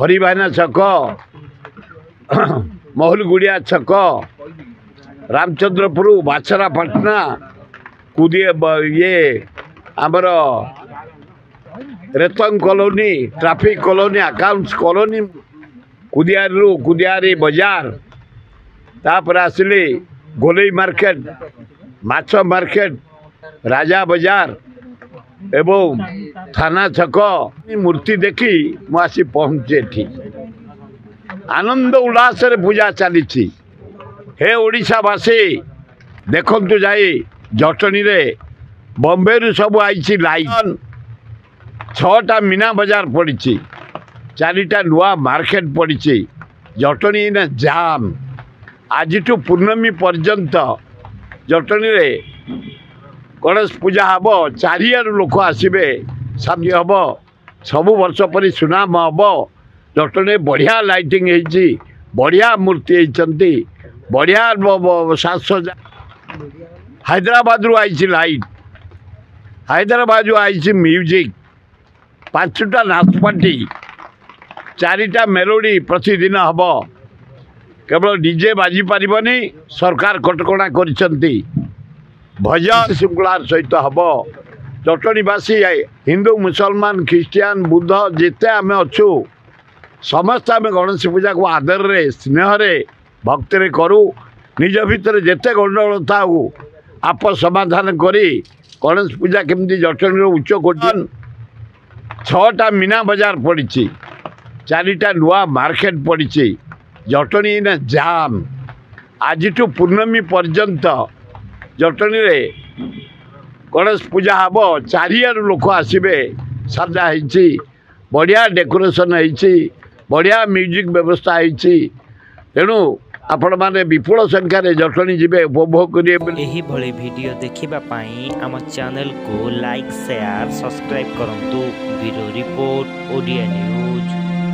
हरिभाइना छक महुलगुड़िया छक रामचंद्रपुर बाछरापाटना ये आमर Retang colony traffic colony accounts colony Kudiyari बाजार तापर आसिली गोलई मार्केट माछ मार्केट राजा बाजार एवं थाना छक मूर्ति देखी मुझे पहुँचे आनंद उल्लास पूजा चली हे ओडिशावासी देखु जाई जटनी रे बॉम्बे रु सब आई लाइन 6टा मीना बाजार पड़ी 4टा नुआ मार्केट पड़ी जटनी ने जाम आज पूर्णमी पर्यंत जटनी रे गणेश पूजा हम चारियार लोक आसबे सामने हम सब वर्ष पर सुनाम हम जटनी बढ़िया लाइटिंग होती बढ़िया मूर्ति होती बढ़िया साजसज्जा हैदराबाद रु आई लाइट हैदराबाद आई म्यूजिक 5टा नाच पार्टी 4टा मेलोडी प्रतिदिन हम केवल डीजे बाजी पारिबनी सरकार कटकणा करिसंती भजन श्रृंखलार सहित हम जटनीवासी हिंदू मुसलमान ख्रीस्टियान बुद्ध जिते आम अच्छु समस्त आम गणेश पूजा को आदर रे स्नेह रे भक्ति रे करू निज भितर जेते गंडगोल था आप समाधान करी गणेश पूजा केमती जटनी उच्च कोटि 6टा मीना बाजार पड़ी 4टा नुआ मार्केट पड़ी जटनी ने जाम आज पूर्णमी पर्यंत जटनी रे गणेश पूजा हम चारियार लोक आसबे सजा होती बढ़िया डेकोरेशन होती बढ़िया म्यूजिक व्यवस्था होती तेणु आपण माने विपुल संख्यार जटनी जीवे उपभोग करेंगे। यही भली वीडियो देखिबा पाई आम चैनल को लाइक शेयर सब्सक्राइब करंतु। Bureau report Odia news.